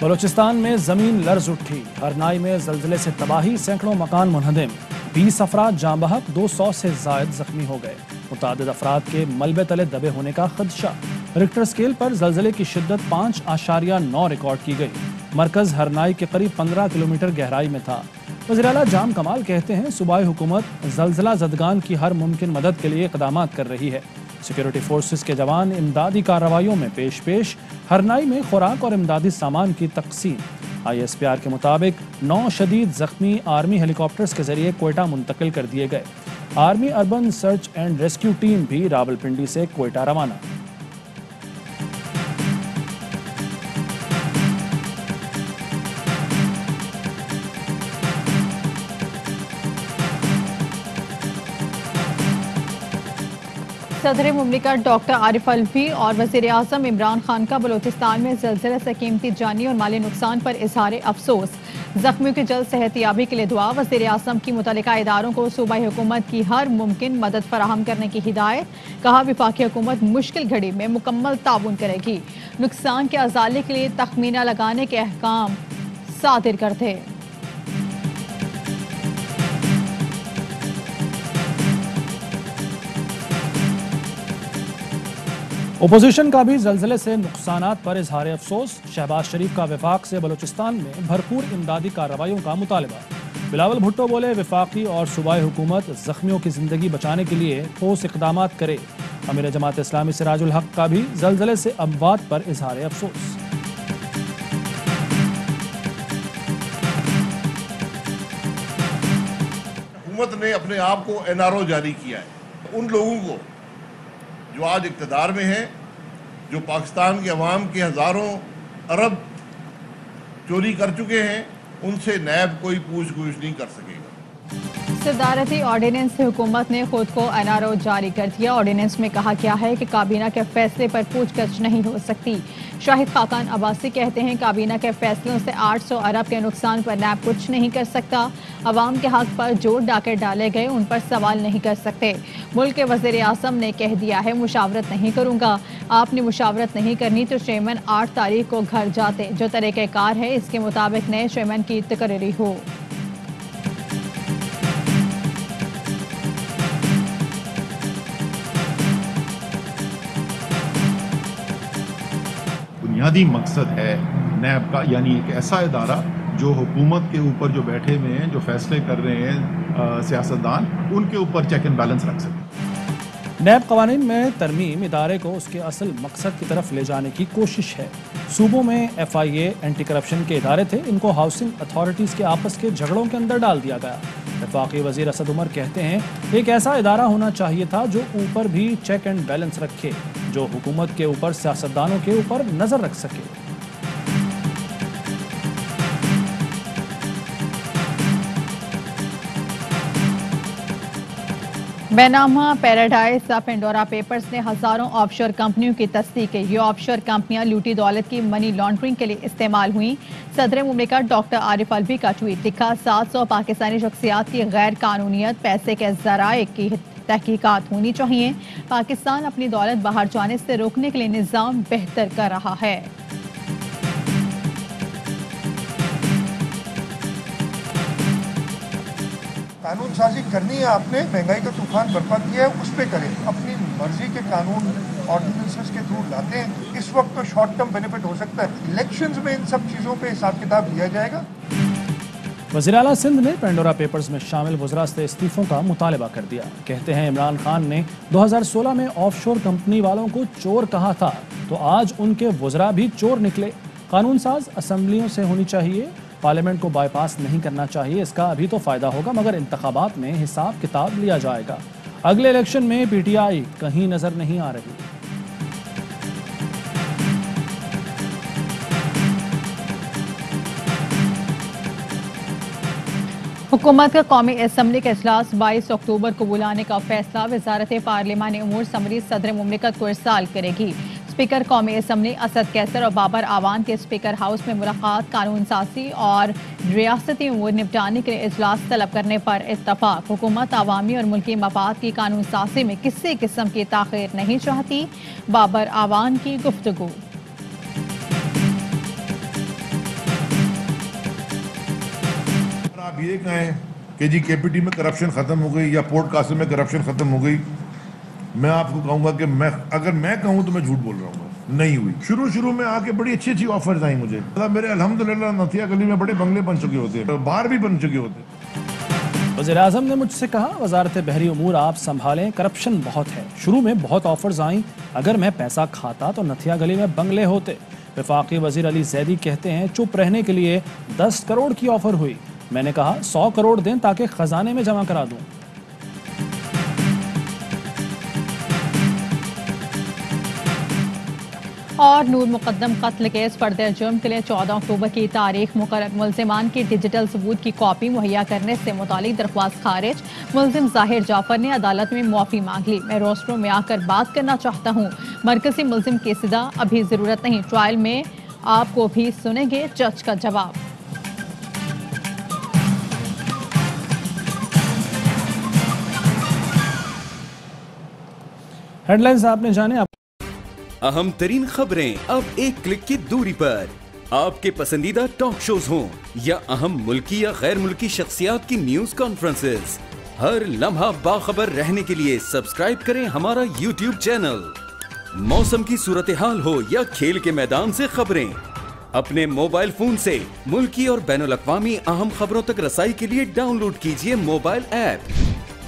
बलूचिस्तान में जमीन लर्ज उठी। हरनाई में जल्जले से तबाही, सैकड़ों मकान मुनहदिम। 20 अफराद जाँ बहक, 200 से जायद जख्मी हो गए। मुतादिद अफराद के मलबे तले दबे होने का खदशा। रिक्टर स्केल पर जल्जले की शिद्दत 5.9 रिकॉर्ड की गई। मरकज हरनाई के करीब 15 किलोमीटर गहराई में था। वज़ीर आला जाम कमाल कहते हैं सूबाई हुकूमत जल्जला ज़दगान की हर मुमकिन मदद के लिए इक़दामात कर रही है। सिक्योरिटी फोर्सेस के जवान इमदादी कार्रवाइयों में पेश। हरनाई में खुराक और इमदादी सामान की तकसीम। ISPR के मुताबिक 9 शदीद जख्मी आर्मी हेलीकॉप्टर्स के जरिए क्वेटा मुंतकिल कर दिए गए। Army urban search and rescue team भी रावलपिंडी से क्वेटा रवाना। सदर मुमलिकत डॉक्टर आरिफ अलवी और वज़ीर आज़म इमरान खान का बलूचिस्तान में ज़लज़ले से कीमती जानी और माली नुकसान पर इजहार अफसोस। जख्मियों की जल्द सेहतियाबी के लिए दुआ। वज़ीर आज़म की मुतल्लिका इदारों को सूबाई हुकूमत की हर मुमकिन मदद फराहम करने की हिदायत। कहा वफाकी हुकूमत मुश्किल घड़ी में मुकम्मल ताउन करेगी। नुकसान के अजाले के लिए तखमीना लगाने के अहकाम सादिर कर दे। ओपोजिशन का भी जल्जले से नुकसानात पर इजहार अफसोस। शहबाज शरीफ का वफाक से बलूचिस्तान में भरपूर इमदादी कार्रवाइयों का मुतालबा। बिलावल भुट्टो बोले वफाकी और सूबाई हुकूमत जख्मियों की जिंदगी बचाने के लिए ठोस इकदामात करे। अमीर जमात इस्लामी सिराजुल हक का भी जल्जले से अमवात पर इजहार अफसोस। हुकूमत ने अपने आप को NRO जारी किया है। उन लोगों को जो आज इक़्तिदार में हैं, जो पाकिस्तान के अवाम के हज़ारों अरब चोरी कर चुके हैं, उनसे नैब कोई पूछ गुछ नहीं कर सकेगा। सदारती ऑर्डिनेंस से हुकूमत ने खुद को NRO जारी कर दिया। ऑर्डिनेंस में कहा गया है कि काबीना के फैसले पर पूछताछ नहीं हो सकती। शाहिद खाकान अब्बासी कहते हैं काबीना के फैसलों से 800 अरब के नुकसान पर नैब कुछ नहीं कर सकता। अवाम के हक पर जो डाके डाले गए उन पर सवाल नहीं कर सकते। मुल्क के वज़ीर आज़म ने कह दिया है मुशावरत नहीं करूंगा। आपने मुशावरत नहीं करनी तो चेयरमैन 8 तारीख को घर जाते। जो तरीक़ेकार है इसके मुताबिक नए चेयरमैन की तकरीरी हो। बुनियादी मकसद है नैब का, यानी एक ऐसा इदारा जो हुकूमत के ऊपर जो बैठे हुए हैं, जो फैसले कर रहे हैं सियासतदान, उनके ऊपर चेक एंड बैलेंस रख सके। नैब कवानीन में तरमीम इदारे को उसके असल मकसद की तरफ ले जाने की कोशिश है। सूबों में FIA एंटी करप्शन के इदारे थे, इनको हाउसिंग अथॉरिटीज़ के आपस के झगड़ों के अंदर डाल दिया गया। वफाकी वज़ीर असद उमर कहते हैं एक ऐसा इदारा होना चाहिए था जो ऊपर भी चेक एंड बैलेंस रखे, जो हुकूमत के ऊपर सियासतदानों के ऊपर नज़र रख सके। बेनामा पैराडाइज पेंडोरा पेपर्स ने हजारों ऑफशोर कंपनियों की तस्दीक की। ये ऑफशोर कंपनियां लूटी दौलत की मनी लॉन्ड्रिंग के लिए इस्तेमाल हुई। सदर मुमलिकत डॉक्टर आरिफ अलवी का ट्वीट लिखा, 700 पाकिस्तानी शख्सियात की गैर कानूनियत पैसे के जराए की तहकीकात होनी चाहिए। पाकिस्तान अपनी दौलत बाहर जाने से रोकने के लिए निज़ाम बेहतर कर रहा है। कानून साजी करनी है, आपने महंगाई का तूफान बर्पा किया है, उस पर करें। अपनी मर्जी के कानून ऑर्डिनेंसेस के थ्रू लाते हैं। इस वक्त तो शॉर्ट टर्म बेनिफिट हो सकता है, इलेक्शंस में इन सब चीज़ों पे हिसाब किताब लिया जाएगा। वज़ीर आला सिंध ने पेंडोरा पेपर्स में शामिल वज़रा से इस्तीफ़ों का मुतालबा कर दिया। कहते हैं इमरान खान ने 2016 में ऑफशोर कंपनी वालों को चोर कहा था, तो आज उनके वज़रा भी चोर निकले। कानून साज असम्बलियों से होनी चाहिए, पार्लियामेंट को बाईपास नहीं करना चाहिए। इसका अभी तो फ़ायदा होगा मगर इंतखाबात में हिसाब किताब लिया जाएगा। अगले इलेक्शन में PTI कहीं नज़र नहीं आ रही। हुकूमत का कौमी असम्बली का इजलास 22 अक्टूबर को बुलाने का फैसला। वजारत पार्लिमानी उमूर समरी सदर मुमलिकत को इरसाल करेगी। स्पीकर कौमी असम्बली असद कैसर और बाबर आवान के स्पीकर हाउस में मुलाकात। कानून साजी और रियासती उमूर निपटाने के लिए इजलास तलब करने पर इत्तफाक। हुकूमत आवामी और मुल्की मफाद की कानून साजी में किसी किस्म की ताख़ीर नहीं चाहती। बाबर आवान की गुफ्तगू। आप ये कहें कि जी केपीटी में करप्शन खत्म हो गई या पोर्ट कासिम में करप्शन खत्म हो गई, मैं आपको कहूंगा कि अगर मैं कहूं तो मैं झूठ बोल रहा हूँ। नहीं हुई। शुरू में आके बड़ी अच्छी ऑफर्स आई मुझे, मेरे अल्हम्दुलिल्लाह नथिया गली में बड़े बंगले बन चुके होते, बार भी बन चुके होते। वज़ीर-ए-आज़म ने मुझसे कहा, वज़ारत बहरी उमूर आप संभालें, करप्शन बहुत है। शुरू में बहुत ऑफर्स आई, अगर मैं पैसा खाता तो नथिया गली में बंगले होते। वफाकी वज़ीर अली ज़ैदी कहते हैं, चुप रहने के लिए 10 करोड़ की ऑफर हुई, मैंने कहा 100 करोड़ दें ताकि खजाने में जमा करा दूं। और नूर मुकद्दम कत्ल केस फर्दर जुर्म के लिए 14 अक्टूबर की तारीख मुकर्रर। मुल्जिमान की डिजिटल सबूत की कॉपी मुहैया करने से मुतालिक दरख्वास्त खारिज। मुल्जिम जाहिर जाफर ने अदालत में मुआफ़ी मांग ली। मैं रोस्टरों में आकर बात करना चाहता हूँ। मरकजी मुल्जिम की सजा अभी ज़रूरत नहीं, ट्रायल में आपको भी सुनेंगे जज का जवाब। हेडलाइंस आपने जाने। अहम तरीन खबरें अब एक क्लिक की दूरी पर। आपके पसंदीदा टॉक शोज हों या अहम मुल्की या गैर मुल्की शख्सियात की न्यूज कॉन्फ्रेंसेस, हर लम्हा बाखबर रहने के लिए सब्सक्राइब करें हमारा YouTube चैनल। मौसम की सूरत हाल हो या खेल के मैदान से खबरें, अपने मोबाइल फोन से मुल्की और बैनुल-अक़वामी अहम खबरों तक रसाई के लिए डाउनलोड कीजिए मोबाइल ऐप।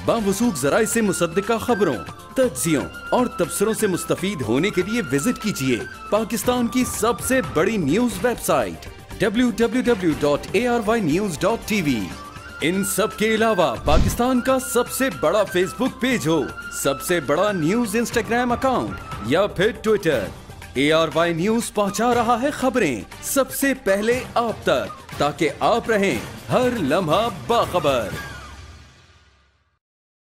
बावसूख ज़राए से मुसद्दिका खबरों, तज्ज़ियों और तबसरों से मुस्तफीद होने के लिए विजिट कीजिए पाकिस्तान की सबसे बड़ी न्यूज वेबसाइट www.arYnews.tv। इन सब के अलावा पाकिस्तान का सबसे बड़ा फेसबुक पेज हो, सबसे बड़ा न्यूज इंस्टाग्राम अकाउंट या फिर ट्विटर, ARY न्यूज पहुंचा रहा है खबरें सबसे पहले आप तक, ताकि आप रहें हर लम्हा बाखबर।